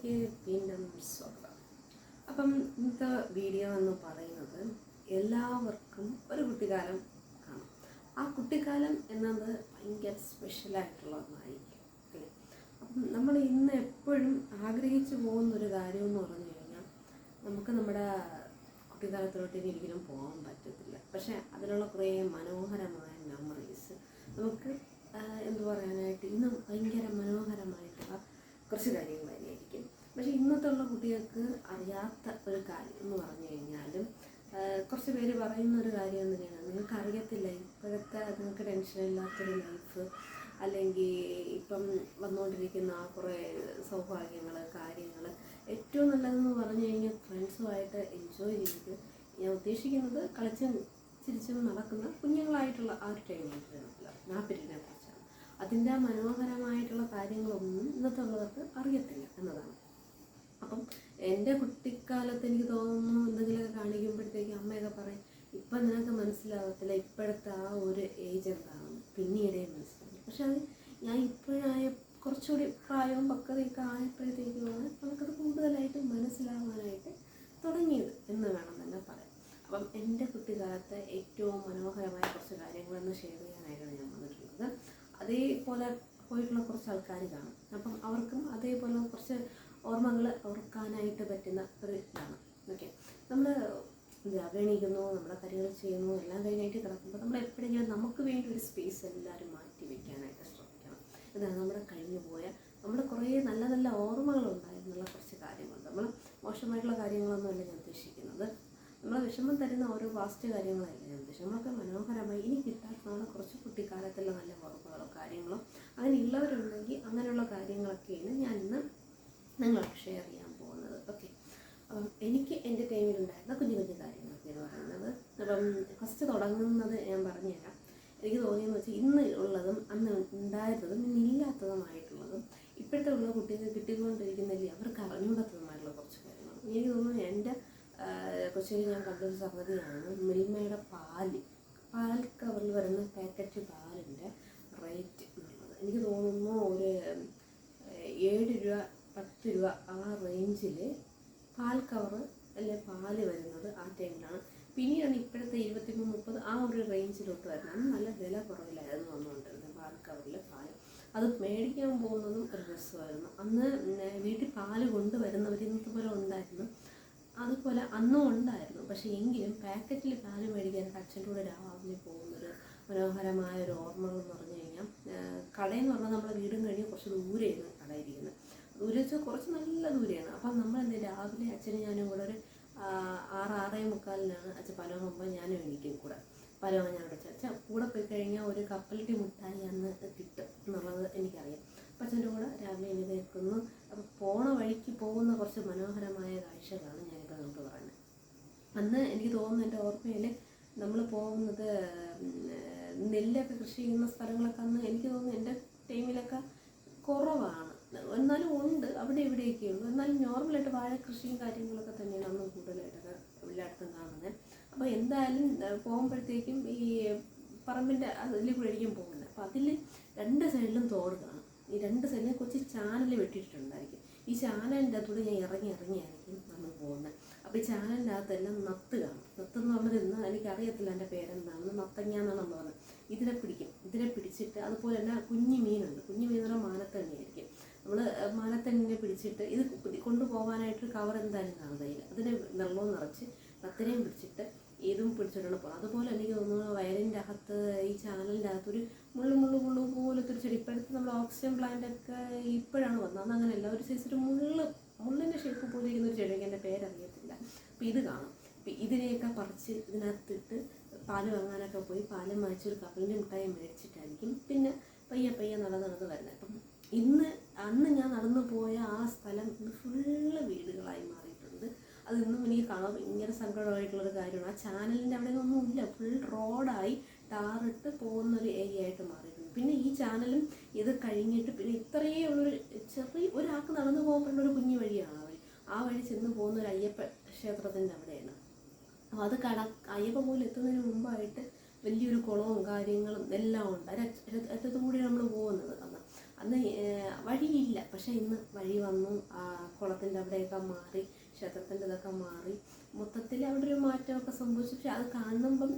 വീഡിയോയിലേക്ക് വീണ്ടും സ്വാഗതം. അപ്പം ഇന്നത്തെ വീഡിയോ എന്ന് പറയുന്നത് എല്ലാവർക്കും ഒരു കുട്ടിക്കാലം കാണും. ആ കുട്ടിക്കാലം എന്നത് ഭയങ്കര സ്പെഷ്യലായിട്ടുള്ള ഒന്നായിരിക്കും അല്ലേ. അപ്പം നമ്മൾ ഇന്ന് എപ്പോഴും ആഗ്രഹിച്ചു പോകുന്നൊരു കാര്യമെന്ന് പറഞ്ഞു കഴിഞ്ഞാൽ നമുക്ക് നമ്മുടെ കുട്ടിക്കാലത്തിലോട്ട് ഇനി ഒരിക്കലും പോകാൻ പറ്റത്തില്ല. പക്ഷേ അതിലുള്ള കുറേ മനോഹരമായ മെമ്മറീസ് നമുക്ക് എന്തു പറയാനായിട്ട് ഇന്ന് ഭയങ്കര മനോഹരമായിട്ടുള്ള കുറച്ച് കാര്യങ്ങൾ തന്നെയായിരിക്കും. പക്ഷേ ഇന്നത്തെ ഉള്ള കുട്ടികൾക്ക് അറിയാത്ത ഒരു കാര്യം എന്ന് പറഞ്ഞു കഴിഞ്ഞാലും കുറച്ച് പേര് പറയുന്ന ഒരു കാര്യം എന്ന് തന്നെയാണ്, നിങ്ങൾക്ക് അറിയത്തില്ല ഇപ്പോഴത്തെ നിങ്ങൾക്ക് ടെൻഷനില്ലാത്തൊരു ലൈഫ്, അല്ലെങ്കിൽ ഇപ്പം വന്നുകൊണ്ടിരിക്കുന്ന ആ കുറേ സൗഭാഗ്യങ്ങൾ കാര്യങ്ങൾ ഏറ്റവും നല്ലതെന്ന് പറഞ്ഞു കഴിഞ്ഞാൽ ഫ്രണ്ട്സുമായിട്ട് എൻജോയ് ചെയ്ത്, ഞാൻ ഉദ്ദേശിക്കുന്നത് കളിച്ചും ചിരിച്ചും നടക്കുന്ന കുഞ്ഞുങ്ങളായിട്ടുള്ള ആ ഒരു ടൈമിലുള്ള ആ പീരീഡിനെ കുറിച്ചാണ്. അതിൻ്റെ ആ മനോഹരമായിട്ടുള്ള കാര്യങ്ങളൊന്നും ഇന്നത്തെ ഉള്ളവർക്ക് അറിയത്തില്ല എന്നതാണ്. അപ്പം എൻ്റെ കുട്ടിക്കാലത്ത് എനിക്ക് തോന്നുന്നു എന്തെങ്കിലുമൊക്കെ കാണിക്കുമ്പോഴത്തേക്ക് അമ്മയൊക്കെ പറയും, ഇപ്പം നിനക്ക് മനസ്സിലാവത്തില്ല ഇപ്പോഴത്തെ ആ ഒരു ഏജ് എന്താണെന്ന്, പിന്നീടേ മനസ്സിലാവും. പക്ഷെ അത് ഞാൻ ഇപ്പോഴായ കുറച്ചുകൂടി പ്രായവും പക്വതയൊക്കെ ആയപ്പോഴത്തേക്കുമാണ് നമുക്കത് കൂടുതലായിട്ട് മനസ്സിലാവാനായിട്ട് തുടങ്ങിയത് എന്ന് വേണം തന്നെ പറയാം. അപ്പം എൻ്റെ കുട്ടിക്കാലത്തെ ഏറ്റവും മനോഹരമായ കുറച്ച് കാര്യങ്ങളെന്ന് ഷെയർ ചെയ്യാനായിട്ടാണ് ഞാൻ വന്നിട്ടുള്ളത്. അതേപോലെ പോയിട്ടുള്ള കുറച്ച് ആൾക്കാർ കാണും. അപ്പം അവർക്കും അതേപോലെ കുറച്ച് ഓർമ്മകൾ ഓർക്കാനായിട്ട് പറ്റുന്ന ഒരു ഇതാണ്. ഓക്കെ, നമ്മൾ എണീക്കുന്നു, നമ്മുടെ കാര്യങ്ങൾ ചെയ്യുന്നു, എല്ലാം കഴിഞ്ഞായിട്ട് കിടക്കുമ്പോൾ നമ്മൾ എപ്പോഴെങ്കിലും നമുക്ക് വേണ്ടി ഒരു സ്പേസ് എല്ലാവരും മാറ്റി വയ്ക്കാനായിട്ട് ശ്രമിക്കണം. ഇതാണ് നമ്മുടെ കഴിഞ്ഞു പോയ നമ്മുടെ കുറേ നല്ല നല്ല ഓർമ്മകളുണ്ടായിരുന്നുള്ള കുറച്ച് കാര്യങ്ങളുണ്ട്. നമ്മൾ മോശമായിട്ടുള്ള കാര്യങ്ങളൊന്നുമല്ല ഞാൻ ഉദ്ദേശിക്കുന്നത്, നമ്മളെ വിഷമം തരുന്ന ഓരോ പാസ്റ്റ് കാര്യങ്ങളല്ല ഞാൻ ഉദ്ദേശിച്ചത്. നമ്മളൊക്കെ മനോഹരമായി ഇനി കിട്ടാത്ത നമ്മളെ കുറച്ച് കുട്ടിക്കാലത്തുള്ള നല്ല ഓർമ്മകളോ കാര്യങ്ങളോ അങ്ങനെയുള്ളവരുണ്ടെങ്കിൽ അങ്ങനെയുള്ള കാര്യങ്ങളൊക്കെയാണ് ഞാൻ ഇന്ന് നിങ്ങളൊക്കെ ഷെയർ ചെയ്യാൻ പോകുന്നത്. ഓക്കെ, അപ്പം എനിക്ക് എൻ്റെ ടൈമിലുണ്ടായിരുന്ന കുഞ്ഞു കുഞ്ഞു കാര്യങ്ങളൊക്കെ എന്ന് പറയുന്നത്, അപ്പം ഫസ്റ്റ് തുടങ്ങുന്നത് ഞാൻ പറഞ്ഞുതരാം. എനിക്ക് തോന്നിയെന്ന് വെച്ചാൽ ഇന്ന് ഉള്ളതും അന്ന് ഉണ്ടായിരുന്നതും ഇന്നില്ലാത്തതുമായിട്ടുള്ളതും ഇപ്പോഴത്തെ ഉള്ള കുട്ടികൾ കിട്ടിക്കൊണ്ടിരിക്കുന്നില്ലേ അവർക്ക് അറിഞ്ഞൂടാത്തതുമായിട്ടുള്ള കുറച്ച് കാര്യങ്ങൾ. എനിക്ക് തോന്നുന്നു എൻ്റെ കൊച്ചിയിൽ ഞാൻ കണ്ടൊരു സംഗതിയാണ് മിൽമയുടെ പാൽ കവറിൽ വരുന്ന പാക്കറ്റ് പാലിൻ്റെ റേറ്റ് എന്നുള്ളത്. എനിക്ക് തോന്നുന്നു ഒരു 7 രൂപ 10 രൂപ ആ റേഞ്ചിൽ പാൽ കവറ് അല്ലെ പാല് വരുന്നത് ആ ടൈമിലാണ്. പിന്നീടാണ് ഇപ്പോഴത്തെ 23-30 ആ ഒരു റേഞ്ചിലോട്ട് വരുന്നത്. അന്ന് നല്ല വില കുറവിലായിരുന്നു വന്നുകൊണ്ടിരുന്നത് പാൽ കവറിൽ പാൽ. അത് മേടിക്കാൻ പോകുന്നതും ഒരു രസമായിരുന്നു. അന്ന് വീട്ടിൽ പാല് കൊണ്ടുവരുന്നവർ ഇന്നത്തെ പോലെ ഉണ്ടായിരുന്നു, അതുപോലെ അന്നും ഉണ്ടായിരുന്നു. പക്ഷേ എങ്കിലും പാക്കറ്റിൽ പാല് മേടിക്കാൻ അച്ഛൻ്റെ കൂടെ രാവിലെ പോകുന്നൊരു മനോഹരമായ ഒരു ഓർമ്മകൾ എന്ന് പറഞ്ഞു കഴിഞ്ഞാൽ, കടയെന്ന് പറഞ്ഞാൽ നമ്മുടെ വീടും കഴിഞ്ഞ് കുറച്ച് ദൂരെയാണ് കടയിരിക്കുന്നത്. ദൂരെ വെച്ചാൽ കുറച്ച് നല്ല ദൂരെയാണ്. അപ്പം നമ്മൾ രാവിലെ അച്ഛനും ഞാനും കൂടെ ഒരു 6-6:45 അച്ഛൻ പല മുമ്പ് ഞാനും എണീക്കും കൂടെ. പല ഞാൻ വിളിച്ച അച്ഛൻ കൂടെ പോയി കഴിഞ്ഞാൽ ഒരു കപ്പലട്ടി മുട്ടായി അന്ന് കിട്ടും എന്നുള്ളത് എനിക്കറിയാം. അപ്പം അച്ഛൻ്റെ കൂടെ രാവിലെ എഴുന്നേൽക്കുന്നു. അപ്പോൾ പോണ വഴിക്ക് പോകുന്ന കുറച്ച് മനോഹരമായ കാഴ്ചകളാണ് ഞാനിപ്പോൾ നമുക്ക് പറയുന്നത്. അന്ന് എനിക്ക് തോന്നുന്നു എൻ്റെ ഓർമ്മയിൽ നമ്മൾ പോകുന്നത് നെല്ലൊക്കെ കൃഷി ചെയ്യുന്ന സ്ഥലങ്ങളൊക്കെ അന്ന് എനിക്ക് തോന്നുന്നു എൻ്റെ ടൈമിലൊക്കെ കുറവാണ്. എന്നാലും ഉണ്ട്, അവിടെ ഇവിടെയൊക്കെ ഉണ്ട്. എന്നാലും നോർമലായിട്ട് വാഴ കൃഷിയും കാര്യങ്ങളൊക്കെ തന്നെയാണ് അന്ന് കൂടുതലായിട്ടൊക്കെ എല്ലായിടത്തും കാണുന്നത്. അപ്പോൾ എന്തായാലും പോകുമ്പോഴത്തേക്കും ഈ പറമ്പിൻ്റെ അതിൽ കൂടെ ആയിരിക്കും പോകുന്നത്. അപ്പോൾ അതിൽ 2 സൈഡിലും തോട് കാണും. ഈ 2 സൈഡിലും കൊച്ചു ചാനൽ വെട്ടിയിട്ടുണ്ടായിരിക്കും. ഈ ചാനലിൻ്റെ അകത്തൂടെ ഞാൻ ഇറങ്ങിയായിരിക്കും നമ്മൾ പോകുന്നത്. അപ്പോൾ ഈ ചാനലിൻ്റെ അകത്തെല്ലാം നത്ത് കാണും. നത്തെന്ന് പറഞ്ഞത് ഇന്ന് എനിക്കറിയത്തില്ല എൻ്റെ പേരെന്താണെന്ന്, നത്തങ്ങ എന്നാണ് നമ്മൾ പറഞ്ഞത്. ഇതിനെ പിടിക്കും. ഇതിനെ പിടിച്ചിട്ട് അതുപോലെ തന്നെ കുഞ്ഞു മീനുണ്ട്. കുഞ്ഞു മീൻ എന്ന് പറഞ്ഞാൽ മാനത്തണ്ണിയായിരിക്കും. നമ്മൾ മാനത്തണ്ണിനെ പിടിച്ചിട്ട് ഇത് കൊണ്ടുപോകാനായിട്ട് കവർ എന്തായാലും കാണുന്നില്ല, അതിനെ വെള്ളവും നിറച്ച് നത്തിനെയും പിടിച്ചിട്ട് ഇതും പിടിച്ചിട്ടാണ് പോകുന്നത്. അതുപോലെ എനിക്ക് തോന്നുന്നു വയലിൻ്റെ അകത്ത് ഈ ചാനലിൻ്റെ അകത്തൊരു മുള്ളു പോലത്തെ ഒരു ചെടി. ഇപ്പോഴത്തെ നമ്മൾ ഓക്സിജൻ പ്ലാന്റൊക്കെ ഇപ്പോഴാണ് വന്നത്, അന്ന് അങ്ങനെയല്ല. ഒരു സൈസ് ഒരു മുള്ളിൻ്റെ ഷേപ്പ് പോലെ ഇരിക്കുന്ന ഒരു ചെടിക്ക് എൻ്റെ പേരറിയത്തില്ല. അപ്പോൾ ഇത് കാണും. അപ്പോൾ ഇതിനെയൊക്കെ പറിച്ച് ഇതിനകത്തിട്ട് പാല് വാങ്ങാനൊക്കെ പോയി പാലും വാങ്ങിച്ചൊരു കപ്പലിൻ്റെ മിഠായി മേടിച്ചിട്ടായിരിക്കും പിന്നെ പയ്യെ നടന്ന് വരുന്നത്. അപ്പം അന്ന് ഞാൻ നടന്നു പോയ ആ സ്ഥലം ഇന്ന് ഫുള്ള് വീടുകളായി മാറിയിട്ടുണ്ട്. അത് ഇന്നും എനിക്ക് കാണാൻ ഭയങ്കര സങ്കടമായിട്ടുള്ളൊരു കാര്യമാണ്. ആ ചാനലിൻ്റെ അവിടെ ഒന്നുമില്ല, ഫുൾ റോഡായി ടാറിട്ട് പോകുന്നൊരു ഏരിയ ആയിട്ട് മാറിയിട്ടുണ്ട്. പിന്നെ ഈ ചാനലും ഇത് കഴിഞ്ഞിട്ട് പിന്നെ ഇത്രയേ ഉള്ളൊരു ചെറിയ ഒരാൾക്ക് നടന്നു പോകേണ്ട ഒരു കുഞ്ഞു വഴിയാണ് ആ വഴി ചെന്ന് പോകുന്ന ഒരു അയ്യപ്പ ക്ഷേത്രത്തിൻ്റെ അവിടെയാണ്. അപ്പോൾ അത് അയ്യപ്പ പോലും എത്തുന്നതിന് മുമ്പായിട്ട് വലിയൊരു കുളവും കാര്യങ്ങളും എല്ലാം ഉണ്ട്. അറ്റത്തും കൂടി നമ്മൾ പോകുന്നത്. അന്ന് വഴിയില്ല. പക്ഷേ ഇന്ന് വഴി വന്നു, കുളത്തിൻ്റെ അവിടെയൊക്കെ മാറി, ക്ഷേത്രത്തിൻ്റെ ഇതൊക്കെ മാറി, മൊത്തത്തിൽ അവിടെ ഒരു മാറ്റമൊക്കെ സംഭവിച്ചു. പക്ഷെ അത് കാണുമ്പം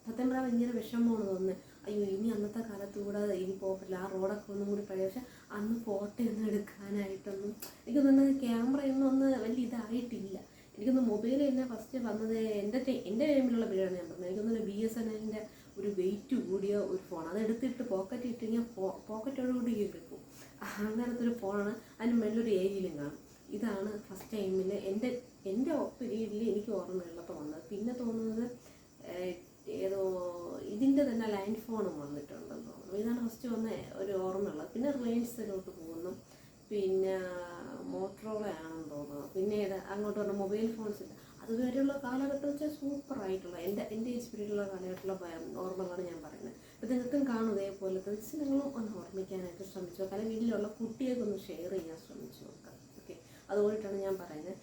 സത്യം പറഞ്ഞാൽ ഭയങ്കര വിഷമമാണ് തോന്നുന്നത്. അയ്യോ, ഇനി അന്നത്തെ കാലത്തൂടെ ഇനി പോകില്ല, ആ റോഡൊക്കെ ഒന്നും കൂടി പഴയ. പക്ഷെ അന്ന് ഫോട്ടോ ഒന്നും എടുക്കാനായിട്ടൊന്നും എനിക്ക് തോന്നുന്നത് ക്യാമറയൊന്നും ഒന്ന് വലിയ ഇതായിട്ടില്ല. എനിക്കൊന്ന് മൊബൈൽ തന്നെ ഫസ്റ്റ് വന്നത് എൻ്റെ ടൈമിലുള്ള വീടാണ് ഞാൻ പറഞ്ഞത്. എനിക്കൊന്നും BSNLൻ്റെ ഒരു വെയിറ്റ് കൂടിയ ഒരു ഫോൺ, അത് എടുത്തിട്ട് പോക്കറ്റ് ഇട്ട് കഴിഞ്ഞാൽ പോക്കറ്റോടുകൂടി കിട്ടും. അങ്ങനത്തെ ഒരു ഫോണാണ്. അതിന് മേലൊരു ഏരിയയിലും കാണും. ഇതാണ് ഫസ്റ്റ് ടൈമിൽ എൻ്റെ പീരീഡിൽ എനിക്ക് ഓർമ്മയുള്ളപ്പോൾ വന്നത്. പിന്നെ തോന്നുന്നത് ഏതോ ഇതിൻ്റെ തന്നെ ലാൻഡ് ഫോണും വന്നിട്ടുണ്ടെന്ന് തോന്നുന്നു. ഇതാണ് ഫസ്റ്റ് വന്ന ഒരു ഓർമ്മയുള്ളത്. പിന്നെ റിലയൻസിലോട്ട് പോകുന്നു, പിന്നെ മോട്ടറോള ആണെന്ന് തോന്നുന്നു. പിന്നീട് അങ്ങോട്ട് പറഞ്ഞ മൊബൈൽ ഫോൺസ് ഇല്ല. അതുവരെയുള്ള കാലഘട്ടം വെച്ചാൽ സൂപ്പറായിട്ടുള്ള എൻ്റെ എക്സ്പീരിയൻസുള്ള കാലഘട്ടത്തിലുള്ള ഓർമ്മകളാണ് ഞാൻ പറയുന്നത്. അപ്പോൾ നിങ്ങൾക്കും കാണും ഇതേപോലത്തെ നിങ്ങളും ഒന്ന് ഓർമ്മിക്കാനായിട്ട് ശ്രമിച്ചു നോക്കാം. അല്ലെങ്കിൽ വീട്ടിലുള്ള കുട്ടികൾക്കൊന്ന് ഷെയർ ചെയ്യാൻ ശ്രമിച്ചു നോക്കാം. ഓക്കെ, അതുകൊണ്ടിട്ടാണ് ഞാൻ പറയുന്നത്.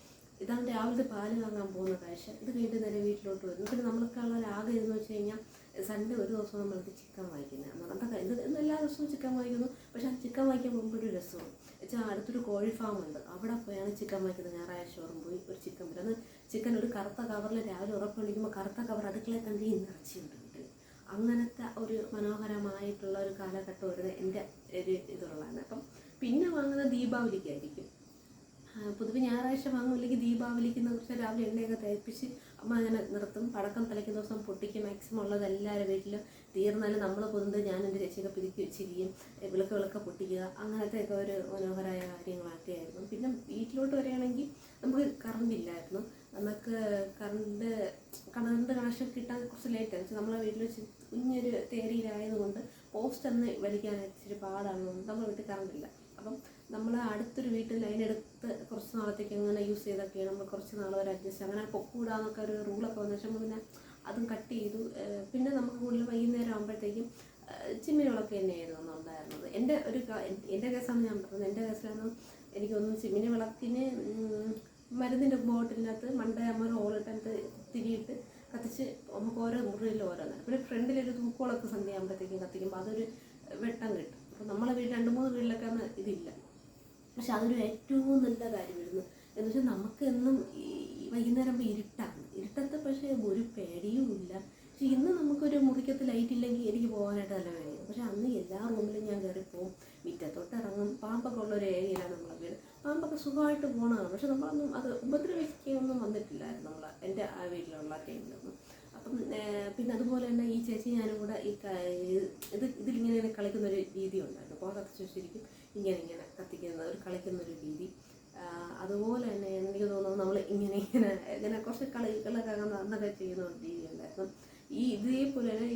ഇതാണ് രാവിലത്തെ പാല് വാങ്ങാൻ പോകുന്ന കാഴ്ച. ഇത് കഴിഞ്ഞിട്ട് നേരെ വീട്ടിലോട്ട് വരുന്നു. പിന്നെ നമ്മൾക്കുള്ള ആകെ എന്ന് വെച്ച് കഴിഞ്ഞാൽ സൺഡേ ഒരു ദിവസം നമ്മൾക്ക് ചിക്കൻ വാങ്ങിക്കുന്നത്. അന്നത്തെ ഇത് എല്ലാ ദിവസവും ചിക്കൻ വാങ്ങിക്കുന്നു. പക്ഷേ ആ ചിക്കൻ വാങ്ങിക്കാൻ പോകുമ്പോൾ ഒരു രസമാണ് വെച്ചാൽ അടുത്തൊരു കോഴി ഫാം ഉണ്ട്, അവിടെ പോയാണ് ചിക്കൻ വാങ്ങിക്കുന്നത്. ഞായറാഴ്ച ഓറും പോയി ഒരു ചിക്കൻ വരും. അത് ചിക്കൻ ഒരു കറുത്ത കവറിൽ രാവിലെ ഉറപ്പുണ്ടിരിക്കുമ്പോൾ കറുത്ത കവർ അടുക്കളയിൽ കണ്ടി നിറച്ചിട്ടുണ്ട് വീട്ടിൽ. അങ്ങനത്തെ ഒരു മനോഹരമായിട്ടുള്ള ഒരു കാലഘട്ടം ഒരു എൻ്റെ ഒരു ഇതുള്ളതാണ്. അപ്പം പിന്നെ വാങ്ങുന്നത് ദീപാവലിക്കായിരിക്കും. പൊതുവെ ഞായറാഴ്ച വാങ്ങുമില്ലെങ്കിൽ ദീപാവലിക്കുന്ന കുറച്ച് രാവിലെ എണ്ണയൊക്കെ തേപ്പിച്ച് അമ്മ അങ്ങനെ നിർത്തും. പടക്കം തലയ്ക്കുന്ന ദിവസം പൊട്ടിക്ക് മാക്സിമം ഉള്ളത് എല്ലാവരും വീട്ടിലും തീർന്നാലും നമ്മൾ പൊതുവെ ഞാൻ എൻ്റെ ചേച്ചിയൊക്കെ പിരിക്കി വെച്ചിരിക്കും, വിളക്ക് പൊട്ടിക്കുക, അങ്ങനത്തെയൊക്കെ ഒരു മനോഹരമായ കാര്യങ്ങളൊക്കെയായിരുന്നു. പിന്നെ വീട്ടിലോട്ട് വരികയാണെങ്കിൽ നമുക്ക് കറണ്ട് ഇല്ലായിരുന്നു. നമുക്ക് കറണ്ട് കണക്ഷൻ കിട്ടാൻ കുറച്ച് ലേറ്റാണ്. വെച്ചാൽ നമ്മളെ വീട്ടിൽ വെച്ച് കുഞ്ഞൊരു തേരിയിലായതുകൊണ്ട് പോസ്റ്റ് ഒന്ന് വലിക്കാനായിട്ട് ഇച്ചിരി പാടാണ്. നമ്മുടെ വീട്ടിൽ കറണ്ടില്ല. അപ്പം നമ്മൾ അടുത്തൊരു വീട്ടിൽ അതിനെടുത്ത് കുറച്ച് നാളത്തേക്ക് അങ്ങനെ യൂസ് ചെയ്തൊക്കെയാണ് നമ്മൾ കുറച്ച് നാൾ വരെ അഡ്ജസ്റ്റ് അങ്ങനെ പൊക്കൂടാന്നൊക്കെ ഒരു റൂളൊക്കെ വന്നു. പക്ഷേ പിന്നെ അതും കട്ട് ചെയ്തു. പിന്നെ നമുക്ക് കൂടുതൽ വൈകുന്നേരം ആകുമ്പോഴത്തേക്കും ചിമ്മിനികളൊക്കെ തന്നെയായിരുന്നു ഉണ്ടായിരുന്നത്. എൻ്റെ കേസാണ് ഞാൻ പറഞ്ഞത്. എൻ്റെ കേസിലാണ് എനിക്ക് തോന്നുന്നു ചിമ്മിനി വിളക്കിന് മരുന്നിൻ്റെ ബോട്ടിലിനകത്ത് മണ്ടേ അമ്മ ഹോളിട്ടകത്ത് തിരിയിട്ട് കത്തിച്ച് നമുക്ക് ഓരോ മുറിയിൽ ഓരോന്നാണ്. പിന്നെ ഫ്രണ്ടിലൊരു തൂക്കോളൊക്കെ സന്ധ്യ ആകുമ്പോഴത്തേക്കും കത്തിക്കുമ്പോൾ അതൊരു വെട്ടം കിട്ടും. അപ്പോൾ നമ്മളെ വീട്ടിൽ 2-3 വീട്ടിലൊക്കെ ഇതില്ല. പക്ഷെ അതൊരു ഏറ്റവും നല്ല കാര്യമായിരുന്നു. എന്ന് വെച്ചാൽ നമുക്ക് എന്നും വൈകുന്നേരം ഇരുട്ടാണ്, ഇരുട്ടത്ത് പക്ഷേ ഒരു പേടിയും ഇല്ല. പക്ഷെ ഇന്ന് നമുക്കൊരു മുറിക്കത്ത് ലൈറ്റ് ഇല്ലെങ്കിൽ എനിക്ക് പോകാനായിട്ട് നല്ല പേടിയാണ്. പക്ഷെ അന്ന് എല്ലാ റൂമിലും ഞാൻ കയറിപ്പോവും, മുറ്റത്തോട്ട് ഇറങ്ങും. പാമ്പൊക്കെ ഉള്ളൊരു ഏരിയയിലാണ് നമ്മളെ വീട്. പാമ്പൊക്കെ സുഖമായിട്ട് പോകണതാണ്. പക്ഷെ നമ്മളൊന്നും അത് ഉപദ്രവിക്കുകയൊന്നും വന്നിട്ടില്ലായിരുന്നു എൻ്റെ ആ വീട്ടിലുള്ള ടൈമിലൊന്നും. അപ്പം പിന്നെ അതുപോലെ തന്നെ ഈ ചേച്ചി ഞാനും കൂടെ ഇതിലിങ്ങനെ കളിക്കുന്നൊരു രീതി ഉണ്ടായിരുന്നു. അപ്പോൾ കത്തിച്ച് വെച്ചിരിക്കും, ഇങ്ങനെ കളിക്കുന്നൊരു രീതി. അതുപോലെ തന്നെ എനിക്ക് തോന്നുന്നു നമ്മൾ ഇങ്ങനെ കുറച്ച് കളികളൊക്കെ അന്നൊക്കെ ചെയ്യുന്ന ഒരു രീതി ഉണ്ടായിരുന്നു. ഇതേപോലെ തന്നെ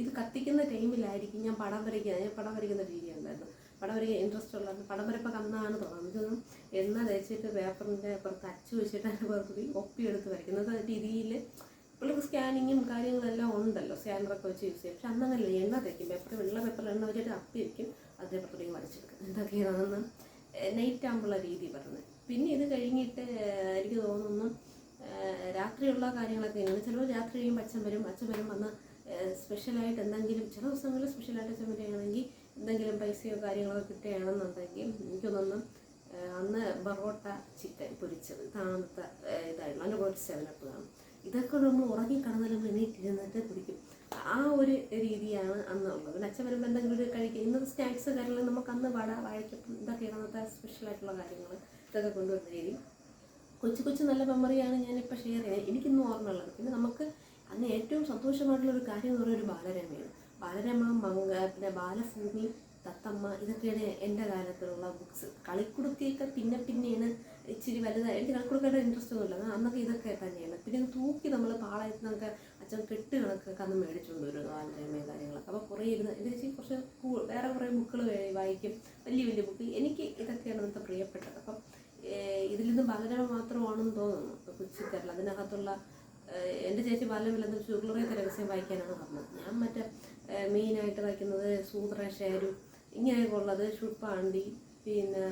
ഇത് കത്തിക്കുന്ന ടൈമിലായിരിക്കും ഞാൻ പടം വരയ്ക്കുന്ന രീതി ഉണ്ടായിരുന്നു. പടം വരയ്ക്കാൻ ഇൻട്രസ്റ്റ് ഉള്ളത് പടം വരപ്പൊക്കെ അന്നാണ് തുടങ്ങുന്നത്. എണ്ണ തേച്ചിട്ട് പേപ്പറിൻ്റെ പുറത്ത് അച്ചു വെച്ചിട്ട് അതിൻ്റെ പുറത്ത് ഒപ്പിയെടുത്ത് വരയ്ക്കുന്നത് രീതിയിൽ പിള്ളേർക്ക് സ്കാനിങ്ങും കാര്യങ്ങളെല്ലാം ഉണ്ടല്ലോ, സ്കാനറൊക്കെ വെച്ച് യൂസ് ചെയ്യും. പക്ഷെ അന്നങ്ങനല്ല, എണ്ണ തേക്കും, വെള്ള പേപ്പറിൽ എണ്ണ വെച്ചിട്ട് അപ്പി വയ്ക്കും, അതേ പുറത്തേക്ക് വരച്ചെടുക്കും. എന്തൊക്കെയാണെന്ന് നൈറ്റ് ആകുമ്പോഴുള്ള രീതി പറഞ്ഞത്. പിന്നെ ഇത് കഴിഞ്ഞിട്ട് എനിക്ക് തോന്നുന്നു രാത്രിയുള്ള കാര്യങ്ങളൊക്കെ ഇങ്ങനെ ചിലപ്പോൾ രാത്രി കഴിയുമ്പോൾ അച്ഛൻ വരും വന്ന് സ്പെഷ്യലായിട്ട് എന്തെങ്കിലും ചില ദിവസങ്ങളിൽ സ്പെഷ്യലായിട്ട് അച്ഛൻ വരികയാണെങ്കിൽ എന്തെങ്കിലും പൈസയോ കാര്യങ്ങളോ കിട്ടുകയാണെന്നുണ്ടെങ്കിൽ എനിക്കൊന്നൊന്ന് അന്ന് ബറോട്ട ചിക്കൻ പൊരിച്ചത് താമത്തെ ഇതായിരുന്നു. അതിൻ്റെ കുറച്ച് 7up കാണും. ഇതൊക്കെ നമ്മൾ ഉറങ്ങിക്കിടന്നാലും എണീറ്റിരുന്നിട്ട് കുടിക്കും. ആ ഒരു രീതിയാണ് അന്നുള്ളത്. പിന്നെ അച്ഛൻ വരുമ്പോൾ എന്തെങ്കിലും ഒരു കഴിക്കുക. ഇന്നത്തെ സ്നാക്സ് കാര്യങ്ങൾ നമുക്ക് അന്ന് വാഴയ്ക്കപ്പം ഇതൊക്കെയാണ് അന്നത്തെ സ്പെഷ്യലായിട്ടുള്ള കാര്യങ്ങൾ ഇതൊക്കെ കൊണ്ടുവരുന്ന രീതി. കൊച്ചു നല്ല മെമ്മറിയാണ് ഞാനിപ്പോൾ ഷെയർ ചെയ്യുന്നത്, എനിക്കിന്നും ഓർമ്മയുള്ളത്. പിന്നെ നമുക്ക് അന്ന് ഏറ്റവും സന്തോഷമായിട്ടുള്ളൊരു കാര്യം എന്ന് പറയുന്നത് ഒരു ബാലരമയാണ്. ബാലരമ, പിന്നെ ബാലഭൂമി, തത്തമ്മ, ഇതൊക്കെയാണ് എൻ്റെ കാലത്തിലുള്ള ബുക്സ്. കളിക്കുടുക്കയൊക്കെ പിന്നെയാണ് ഇച്ചിരി വലുതായി. എനിക്ക് കളിക്കുടുക്കയുടെ ഇൻട്രസ്റ്റ് ഒന്നുമില്ല, അന്നൊക്കെ ഇതൊക്കെ തന്നെയാണ്. പിന്നെ തൂക്കി നമ്മൾ പാളയത്തിൽ നിന്നൊക്കെ അച്ഛൻ കെട്ട് കണക്കൊക്കെ അന്ന് മേടിച്ചുകൊണ്ട് വരും ബാലരമയും കാര്യങ്ങളൊക്കെ. അപ്പോൾ കുറേ ഇരുന്ന് എൻ്റെ ചേച്ചി കുറച്ച് വേറെ കുറേ ബുക്കുകൾ വായിക്കും, വലിയ ബുക്ക്. എനിക്ക് ഇതൊക്കെയാണ് ഇന്നത്തെ പ്രിയപ്പെട്ടത്. അപ്പം ഇതിൽ നിന്ന് ബാലരമ മാത്രമാണെന്ന് തോന്നുന്നു കൊച്ചിക്കരൽ. അതിനകത്തുള്ള എൻ്റെ ചേച്ചി ബാലരമയിലെന്ന് ചുരുളറിയത്തെ രഹസ്യം വായിക്കാനാണ് പറഞ്ഞത്. ഞാൻ മറ്റേ മെയിനായിട്ട് വായിക്കുന്നത് സൂത്ര ഷേരു ഇങ്ങനെയൊക്കെ ഉള്ളത്, ഷുപ്പാണ്ടി, പിന്നെ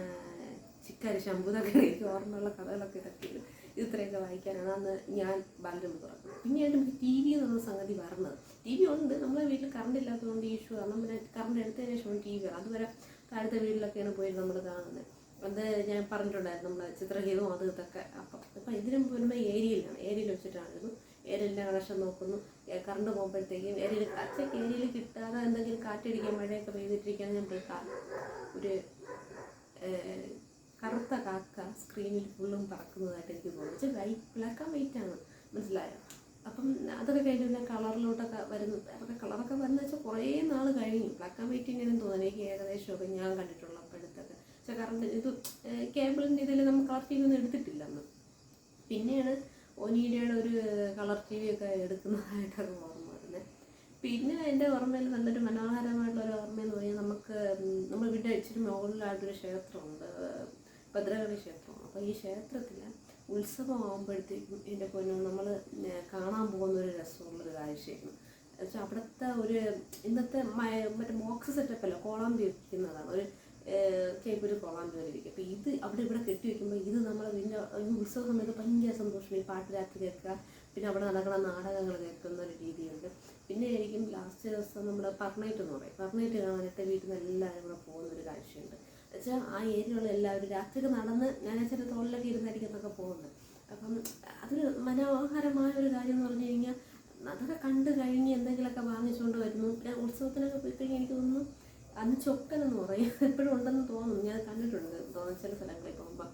ചിക്കാരി ശംഭു, ഇതൊക്കെ എനിക്ക് ഓർമ്മയുള്ള കഥകളൊക്കെ ഇതൊക്കെയാണ്. ഇത്രയൊക്കെ വായിക്കാനാണ് അന്ന് ഞാൻ ബാലരമ തുറക്കുന്നത്. പിന്നെയാണ് നമുക്ക് TV എന്നുള്ള സംഗതി പറഞ്ഞത്. TV ഉണ്ട്, നമ്മളെ വീട്ടിൽ കറണ്ട് ഇല്ലാത്തതുകൊണ്ട് ഇഷ്യൂ ആണ്. പിന്നെ കറണ്ട് എടുത്തതിന് ശേഷമാണ് TV. അതുവരെ താഴത്തെ വീട്ടിലൊക്കെയാണ് പോയി നമ്മൾ കാണുന്നത്. അത് ഞാൻ പറഞ്ഞിട്ടുണ്ടായിരുന്നു, നമ്മൾ ചിത്രഗീതവും അത് ഇതൊക്കെ. അപ്പം ഇതിനും വരുമ്പോൾ ഏരിയയിൽ വെച്ചിട്ടായിരുന്നു. ഏരിയലിൻ്റെ കണക്ഷൻ നോക്കുന്നു. കറണ്ട് പോകുമ്പോഴത്തേക്കും ഏരിയയിൽ കിട്ടാതെ എന്തെങ്കിലും കാറ്റടിക്കാൻ മഴയൊക്കെ പെയ്തിട്ടിരിക്കാൻ ഞാൻ ഒരു കറുത്ത കാക്ക സ്ക്രീനിൽ ഫുള്ളും പറക്കുന്നതായിട്ട് എനിക്ക് തോന്നുന്നു. ബ്ലാക്ക് ആൻഡ് വൈറ്റ് ആണ്, മനസ്സിലായോ? അപ്പം അതൊക്കെ കഴിഞ്ഞ് പിന്നെ കളറിലോട്ടൊക്കെ വരുന്നു. അതൊക്കെ കളറൊക്കെ വരുന്ന വെച്ചാൽ കുറേ നാൾ കഴിഞ്ഞു. ബ്ലാക്ക് ആൻഡ് വൈറ്റ് ഇങ്ങനെ തോന്നുന്നു എനിക്ക് ഏകദേശമൊക്കെ ഞാൻ കണ്ടിട്ടുള്ള അപ്പോഴത്തൊക്കെ. പക്ഷേ കറണ്ട് ഇത് കേബിളിൻ്റെ ഇതിൽ നമ്മൾ കളർ ടി വി ഒന്നും എടുത്തിട്ടില്ല അന്ന്. പിന്നെയാണ് ഒനീഡയുടെ ഒരു കളർ ടി വി ഒക്കെ എടുക്കുന്നതായിട്ടൊക്കെ ഓർമ്മ വരുന്നത്. പിന്നെ എൻ്റെ ഓർമ്മയിൽ നല്ലൊരു മനോഹരമായിട്ടുള്ളൊരു ഓർമ്മയെന്ന് പറഞ്ഞാൽ നമ്മൾ വീട്ടിൽ ഇച്ചിരി മുകളിലായിട്ടൊരു ക്ഷേത്രമുണ്ട്, ഭദ്രകാളി ക്ഷേത്രമാണ്. അപ്പോൾ ഈ ക്ഷേത്രത്തിൽ ഉത്സവമാകുമ്പോഴത്തേക്കും എൻ്റെ പൊന്നു നമ്മൾ കാണാൻ പോകുന്നൊരു രസമുള്ളൊരു കാഴ്ചയായിരുന്നു. എന്നുവെച്ചാൽ അവിടുത്തെ ഒരു ഇന്നത്തെ മറ്റേ ബോക്സ് സെറ്റപ്പല്ല, കോളാമ്പി വയ്ക്കുന്നതാണ്. ഒരു കേൾപ്പൊരു കോളാമ്പി പോലെ ഇരിക്കും. അപ്പോൾ ഇത് ഇവിടെ കെട്ടി വയ്ക്കുമ്പോൾ ഇത് നമ്മളെ വീണ്ടും ഈ ഉത്സവ സമയത്ത് ഭയങ്കര സന്തോഷം. ഈ പാട്ട് രാത്രി കേൾക്കുക, പിന്നെ അവിടെ നടക്കുന്ന നാടകങ്ങൾ കേൾക്കുന്ന ഒരു രീതിയുണ്ട്. പിന്നെ ആയിരിക്കും ലാസ്റ്റ് ദിവസം നമ്മൾ പർണൈറ്റ് എന്ന് പറയും. പർണൈറ്റ് കാണാനായിട്ട് വീട്ടിൽ നിന്ന് എല്ലാവരും കൂടെ പോകുന്നൊരു കാഴ്ചയുണ്ട്. എന്നുവെച്ചാൽ ആ ഏരിയയിലുള്ള എല്ലാവരും രാത്രിയൊക്കെ നടന്ന് ഞാൻ ചില തോളിലൊക്കെ ഇരുന്നായിരിക്കും എന്നൊക്കെ പോകുന്നത്. അപ്പം അതൊരു മനോഹരമായ ഒരു കാര്യം എന്ന് പറഞ്ഞു കഴിഞ്ഞാൽ അതൊക്കെ കണ്ടു കഴിഞ്ഞ് എന്തെങ്കിലുമൊക്കെ വാങ്ങിച്ചുകൊണ്ട് വരുന്നു. പിന്നെ ഉത്സവത്തിനൊക്കെ പോയി കഴിഞ്ഞാൽ എനിക്ക് തോന്നുന്നു അന്ന് ചൊക്കനെന്ന് പറയും, എപ്പോഴും ഉണ്ടെന്ന് തോന്നുന്നു. ഞാൻ കണ്ടിട്ടുണ്ട് ചില സ്ഥലങ്ങളിൽ പോകുമ്പോൾ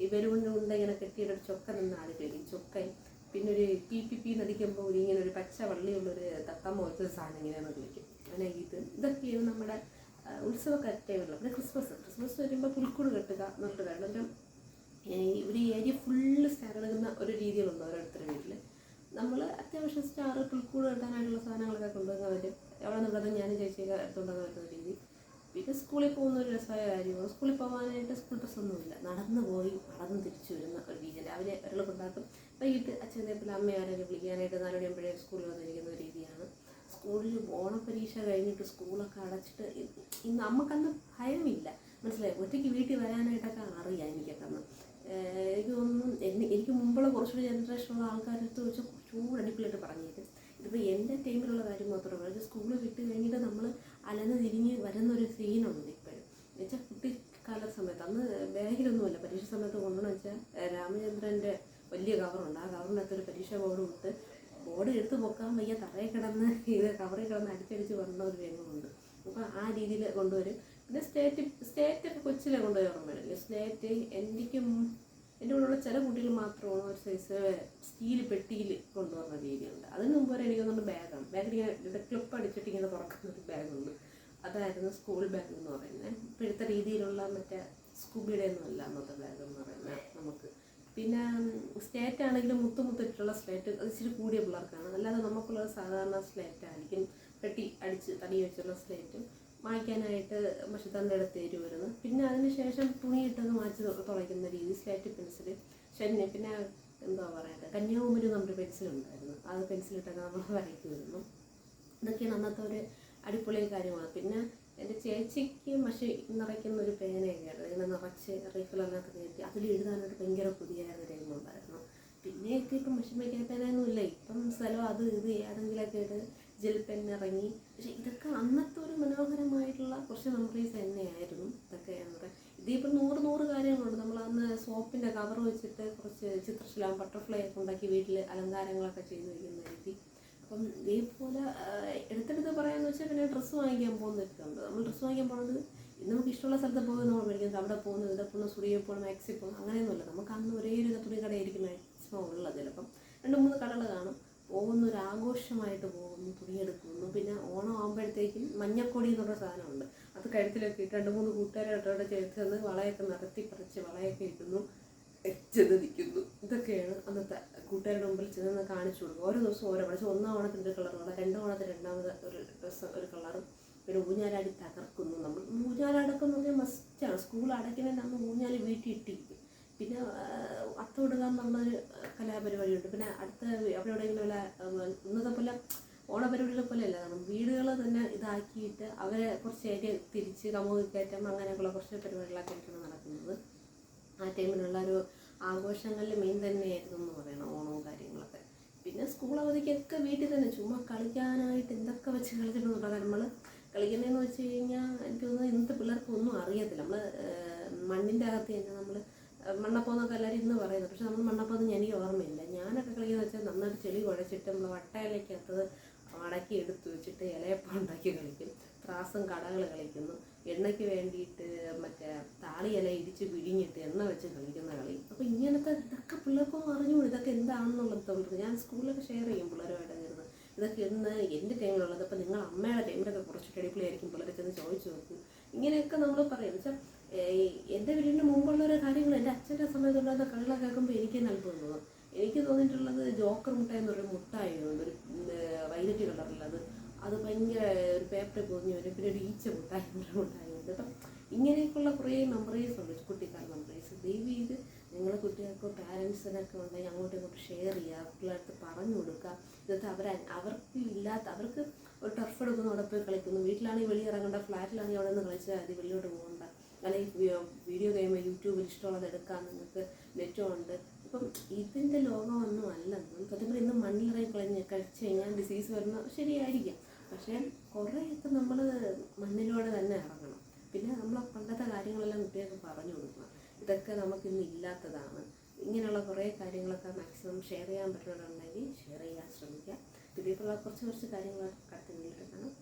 ഇവരുകൊണ്ട് ഇങ്ങനെ കെട്ടിയിട്ടൊരു ചൊക്കൻ എന്ന് ആദ്യം കഴിയും. ചൊക്കൻ പിന്നെ ഒരു പി നടിക്കുമ്പോൾ ഇങ്ങനെ ഒരു പച്ച വള്ളിയുള്ളൊരു തത്തമ്മ പോലത്തെ സാധനം ഇങ്ങനെയാണ് വിളിക്കും. അങ്ങനെ ഇതൊക്കെയാണ് നമ്മുടെ ഉത്സവക്കാറ്റുള്ള. പിന്നെ ക്രിസ്മസ് വരുമ്പോൾ പുൽക്കൂട് കെട്ടുക എന്നിട്ട് കാരണം ഒരു ഏരിയ ഫുള്ള് സ്റ്റാർ എടുക്കുന്ന ഒരു രീതിയിലുണ്ട് ഓരോരുത്തരുടെ വീട്ടിൽ. നമ്മൾ അത്യാവശ്യം സ്റ്റാർ പുൽക്കൂട് കെട്ടാനായിട്ടുള്ള സാധനങ്ങളൊക്കെ കൊണ്ടുവന്ന് വരും. എവിടെ നിന്നുള്ളത് ഞാനും ചേച്ചിയൊക്കെ എടുത്തുകൊണ്ടുവന്ന് വരുന്ന രീതി. പിന്നെ സ്കൂളിൽ പോകുന്ന ഒരു രസമായ കാര്യമാണ്. സ്കൂളിൽ പോകാനായിട്ട് സ്കൂൾ ബസ്സൊന്നുമില്ല, നടന്നു പോയി നടന്ന് തിരിച്ചു വരുന്ന ഒരു രീതി. രാവിലെ ഒരാൾ കൊണ്ടാക്കും, വൈകിട്ട് അച്ഛനേപ്പിൽ അമ്മ ആരെങ്കിലും വിളിക്കാനായിട്ട് 4 മണിയാകുമ്പോഴേ സ്കൂളിൽ വന്നിരിക്കുന്ന ഒരു രീതിയാണ്. സ്കൂളിൽ ഓണപ്പരീക്ഷ കഴിഞ്ഞിട്ട് സ്കൂളൊക്കെ അടച്ചിട്ട് നമുക്കന്ന് ഭയമില്ല, മനസ്സിലായി. ഒറ്റയ്ക്ക് വീട്ടിൽ വരാനായിട്ടൊക്കെ അറിയാം എനിക്കൊക്കെ അന്ന്. എനിക്ക് തോന്നുന്നു എനിക്ക് മുമ്പുള്ള കുറച്ചുകൂടി ജനറേഷനുള്ള ആൾക്കാരടുത്ത് വെച്ച് കുറച്ചുകൂടി അടിപ്പിലായിട്ട് പറഞ്ഞേക്കും. ഇതിപ്പോൾ എൻ്റെ ടൈമിലുള്ള കാര്യം മാത്രമല്ല, അത് സ്കൂളിൽ വിട്ട് കഴിഞ്ഞിട്ട് നമ്മൾ അലന്ന് തിരിഞ്ഞ് വരുന്നൊരു സീനുണ്ട് ഇപ്പോഴും. എന്നുവെച്ചാൽ കുട്ടിക്കാല സമയത്ത് അന്ന് ബാഗിലൊന്നുമല്ല, പരീക്ഷ സമയത്ത് കൊണ്ടുവന്ന് വെച്ചാൽ രാമചന്ദ്രൻ്റെ വലിയ കവറുണ്ട്. ആ കവറിനകത്തൊരു പരീക്ഷാ ബോർഡ് എടുത്ത് പൊക്കാൻ വയ്യ, തറയിൽ കിടന്ന് കവറിൽ കിടന്ന് അടിച്ചടിച്ച് വന്ന ഒരു രംഗമുണ്ട്. അപ്പോൾ ആ രീതിയിൽ കൊണ്ടുവരും. പിന്നെ സ്റ്റേറ്റൊക്കെ കൊച്ചിലെ കൊണ്ടുപോയി ഓർമ്മയില്ല. സ്റ്റേറ്റ് എൻ്റെ കൂടെയുള്ള ചില കുട്ടികൾ മാത്രമാണ് ഒരു സൈസ് സ്റ്റീൽ പെട്ടിയിൽ കൊണ്ടുവന്ന രീതിയുണ്ട്. അതിന് മുമ്പ് വരെ എനിക്ക് തോന്നുന്നു ബാഗാണ്. ബാഗിൽ ക്ലിപ്പ് അടിച്ചിട്ട് ഇങ്ങനെ തുറക്കുന്ന ഒരു ബാഗുണ്ട്. അതായിരുന്നു സ്കൂൾ ബാഗ് എന്ന് പറയുന്നത്. ഇപ്പോഴത്തെ രീതിയിലുള്ള മറ്റേ സ്കൂബിയുടെ ഒന്നും അല്ല അന്നത്തെ ബാഗ് എന്ന് പറയുന്നത് നമുക്ക്. പിന്നെ സ്ലേറ്റ് ആണെങ്കിലും മുത്തിട്ടുള്ള സ്ലേറ്റ്, അത് ഇച്ചിരി കൂടിയ പിള്ളേർക്കാണ്. അല്ലാതെ നമുക്കുള്ളത് സാധാരണ സ്ലേറ്റ് ആയിരിക്കും, പെട്ടി അടിച്ച് തടി വെച്ചുള്ള സ്ലേറ്റും. മായ്ക്കാനായിട്ട് മഷത്തൻ്റെ അടുത്ത് എരി വരുന്നു. പിന്നെ അതിന് ശേഷം തുണിയിട്ടൊക്കെ മാറ്റി തുളയ്ക്കുന്ന രീതി സ്ലേറ്റ് പെൻസിൽ. പിന്നെ എന്താ പറയുക, കന്യാകുമാരി നമ്മുടെ പെൻസിലുണ്ടായിരുന്നു, അത് പെൻസിലിട്ടൊക്കെ നമ്മൾ വരയ്ക്കുമായിരുന്നു. ഇതൊക്കെയാണ് അന്നത്തെ ഒരു അടിപൊളി കാര്യമാണ്. പിന്നെ എൻ്റെ ചേച്ചിക്ക് നിറയ്ക്കുന്ന ഒരു പേനയൊക്കെയാണ്, ഇങ്ങനെ നിറച്ച് റീഫിലതിനകത്ത് കയറ്റി അതിൽ എഴുതാനായിട്ട് ഭയങ്കര പുതിയായ രംഗമുണ്ടായിരുന്നു. പിന്നെയൊക്കെ ഇപ്പം മഷി പേനയൊന്നുമില്ല, ഇപ്പം സ്ഥലം അത് ഇത് ഏതെങ്കിലുമൊക്കെ ഇട്ട് ജെൽ പെൻ ഇറങ്ങി. പക്ഷേ ഇതൊക്കെ അന്നത്തെ ഒരു മനോഹരമായിട്ടുള്ള കുറച്ച് മെമ്മറീസ് തന്നെയായിരുന്നു ഇതൊക്കെ. ഇതിപ്പോൾ 100 കാര്യങ്ങളുണ്ട്. നമ്മൾ അന്ന് സോപ്പിൻ്റെ കവർ വെച്ചിട്ട് കുറച്ച് ചിത്രശലഭം ബട്ടർഫ്ലൈ ഒക്കെ ഉണ്ടാക്കി വീട്ടിൽ അലങ്കാരങ്ങളൊക്കെ ചെയ്ത് വയ്ക്കുന്ന രീതി. അപ്പം ഇതേപോലെ എടുത്തെടുത്ത് പറയാമെന്ന് വെച്ചാൽ പിന്നെ ഡ്രസ്സ് വാങ്ങിക്കാൻ പോകുന്നതൊക്കെ ഉണ്ട്. നമ്മൾ ഡ്രസ്സ് വാങ്ങിക്കാൻ പോകുന്നത് നമുക്ക് ഇഷ്ടമുള്ള സ്ഥലത്ത് പോയി നമ്മൾ മേടിക്കുന്നത്. അവിടെ പോകുന്നത് ഇവിടെ പോകുന്ന സ്റ്റുഡിയോയിൽ പോകണം, മാക്സിൽ പോകണം, അങ്ങനെയൊന്നുമില്ല. നമുക്ക് അന്ന് ഒരേ ഒരു തുണി കടയായിരിക്കും മാക്സിമം ഉള്ളത്. ചിലപ്പം 2-3 കടകൾ കാണും. പോകുന്നൊരു ആഘോഷമായിട്ട് പോകുന്നു, തുണിയെടുക്കുന്നു. പിന്നെ ഓണം ആകുമ്പോഴത്തേക്കും മഞ്ഞക്കൊടി എന്നുള്ള സാധനമുണ്ട്, അത് കഴുത്തിലൊക്കെ ഇട്ട് 2-3 കൂട്ടുകാരായിട്ടവിടെ ചേർത്ത് നിന്ന് വളയൊക്കെ നടത്തി പറിച്ച് വളയൊക്കെ ഇട്ടുന്നു, ചെന്ന് നിൽക്കുന്നു. ഇതൊക്കെയാണ് അന്നത്തെ കൂട്ടുകാരുടെ മുമ്പിൽ ചെന്ന് കാണിച്ചു കൊടുക്കും. ഓരോ ദിവസം ഓരോ പക്ഷേ 1 ഓണത്തിൻ്റെ കളർ കളർ, 2 ഓണത്തിന് 2ാമത് ഒരു ഡ്രസ്സ് ഒരു കളറും. പിന്നെ ഊഞ്ഞാലാടി തകർക്കുന്നു. നമ്മൾ ഊഞ്ഞാലടക്കം പറഞ്ഞാൽ മസ്റ്റാണ്. സ്കൂൾ അടയ്ക്കുന്നതിന് അന്ന് ഊഞ്ഞാൽ വീട്ടിൽ ഇട്ടിരിക്കും. പിന്നെ അത്തോടുക എന്നുള്ളൊരു കലാപരിപാടിയുണ്ട്. പിന്നെ അടുത്ത അവിടെ എവിടെയെങ്കിലും വല്ല ഇന്നത്തെ പോലെ ഓണപരിപാടികളെ പോലെയല്ല, നമ്മൾ വീടുകൾ തന്നെ ഇതാക്കിയിട്ട് അവരെ കുറച്ച് ഏരിയ തിരിച്ച് കയറ്റം അങ്ങനെയൊക്കെയുള്ള കുറച്ച് പരിപാടികളൊക്കെ ആയിട്ടാണ് നടക്കുന്നത്. ആ ടൈമിലുള്ള ഒരു ആഘോഷങ്ങളിൽ മെയിൻ തന്നെയായിരുന്നു എന്ന് പറയണം ഓണവും കാര്യങ്ങളൊക്കെ. പിന്നെ സ്കൂൾ അവധിക്കൊക്കെ വീട്ടിൽ തന്നെ ചുമ്മാ കളിക്കാനായിട്ട് എന്തൊക്കെ വെച്ച് കളിച്ചിട്ടുണ്ടെങ്കിൽ നമ്മൾ കളിക്കുന്നതെന്ന് വെച്ച് കഴിഞ്ഞാൽ എനിക്ക് തോന്നുന്നു ഇന്നത്തെ പിള്ളേർക്ക് ഒന്നും അറിയത്തില്ല. നമ്മൾ മണ്ണിൻ്റെ അകത്ത് തന്നെ നമ്മൾ മണ്ണപ്പം എന്നൊക്കെ എല്ലാവരും ഇന്ന് പറയുന്നത്, പക്ഷെ നമ്മൾ മണ്ണപ്പം എന്ന് എനിക്ക് ഓർമ്മയില്ല. ഞാനൊക്കെ കളിക്കുന്നത് വെച്ചാൽ നന്നായിട്ട് ചെളി കുഴച്ചിട്ട് നമ്മൾ വട്ടയിലേക്കകത്ത് മടക്കി എടുത്ത് വെച്ചിട്ട് ഇലയപ്പം ഉണ്ടാക്കി കളിക്കും. ത്രാസും കടകൾ കളിക്കുന്നു. എണ്ണയ്ക്ക് വേണ്ടിയിട്ട് മറ്റേ താളി ഇല ഇടിച്ച് പിഴിഞ്ഞിട്ട് എണ്ണ വെച്ച് കളിക്കുന്ന കളി. അപ്പോൾ ഇങ്ങനത്തെ ഇതൊക്കെ പിള്ളേർക്കൊന്നും അറിഞ്ഞുകൂടി ഇതൊക്കെ എന്താണെന്നുള്ളത് തോന്നുന്നത്. ഞാൻ സ്കൂളിലൊക്കെ ഷെയർ ചെയ്യും പിള്ളേരുമായിട്ട് കയറുന്നത്, ഇതൊക്കെ എന്ന് എൻ്റെ ടൈമിലുള്ളത്. അപ്പോൾ നിങ്ങൾ അമ്മയുടെ ടൈമിലൊക്കെ കുറച്ച് അടിപൊളിയായിരിക്കും പിള്ളേരെ ചെന്ന് ചോദിച്ചു നോക്കും. ഇങ്ങനെയൊക്കെ നമ്മൾ പറയും. വെച്ചാൽ എൻ്റെ വീടിന് മുമ്പുള്ളൊരു കാര്യങ്ങൾ എൻ്റെ അച്ഛൻ്റെ സമയത്തുണ്ടാകുന്ന കളികളൊക്കെ കേൾക്കുമ്പോൾ എനിക്ക് അത്ഭുതം തോന്നും. എനിക്ക് തോന്നിയിട്ടുള്ളത് ജോക്കർ മുട്ടായി എന്ന് പറയുന്ന മുട്ടായിട്ടുണ്ട്, ഒരു വൈലറ്റ് കളറുള്ളത്. അത് ഭയങ്കര ഒരു പേപ്പറിൽ പൊതിഞ്ഞ് വരും. പിന്നെ ഒരു ഈച്ച മുട്ടായി മുട്ടായിട്ടുണ്ട്. അപ്പം ഇങ്ങനെയൊക്കെയുള്ള കുറേ മെമ്മറീസ് ഉണ്ട്, കുട്ടിക്കാല മെമ്മറീസ്. ദയവ് ചെയ്ത് നിങ്ങളെ കുട്ടികൾക്കോ പാരൻസിനൊക്കെ ഉണ്ടെങ്കിൽ അങ്ങോട്ടും ഇങ്ങോട്ടും ഷെയർ ചെയ്യുക, പിള്ളേർക്ക് പറഞ്ഞു കൊടുക്കുക. ഇതൊക്കെ അവർക്ക് ഒരു ടർഫ് എടുക്കുന്നു, അവിടെ പോയി കളിക്കുന്നു. വീട്ടിലാണെങ്കിൽ വെളിയിറങ്ങേണ്ട, ഫ്ലാറ്റിലാണെങ്കിൽ അവിടെ നിന്ന് കളിച്ചാൽ മതി, വെളിയോട്ട് പോകണ്ട. അല്ലെങ്കിൽ വീഡിയോ ഗെയിം യൂട്യൂബിൽ ഇഷ്ടമുള്ളത് എടുക്കാൻ നിങ്ങൾക്ക് നെറ്റുമുണ്ട്. ഇപ്പം ഇതിൻ്റെ ലോകമൊന്നും അല്ലെന്നും സത്യം പറഞ്ഞാൽ ഇന്ന് മണ്ണിലിറങ്ങി കഴിച്ച് കഴിഞ്ഞാൽ ഡിസീസ് വരുന്ന ശരിയായിരിക്കാം. പക്ഷേ കുറേയൊക്കെ നമ്മൾ മണ്ണിലൂടെ തന്നെ ഇറങ്ങണം. പിന്നെ നമ്മൾ പണ്ടത്തെ കാര്യങ്ങളെല്ലാം കുട്ടികൾക്ക് പറഞ്ഞു കൊടുക്കണം. ഇതൊക്കെ നമുക്കിന്ന് ഇല്ലാത്തതാണ്. ഇങ്ങനെയുള്ള കുറേ കാര്യങ്ങളൊക്കെ മാക്സിമം ഷെയർ ചെയ്യാൻ പറ്റുന്നുണ്ടെങ്കിൽ ഷെയർ ചെയ്യാൻ ശ്രമിക്കുക. പിന്നെ ഇപ്പോൾ കുറച്ച് കാര്യങ്ങളൊക്കെ കടത്തി വീട്ടിൽ കാണാം.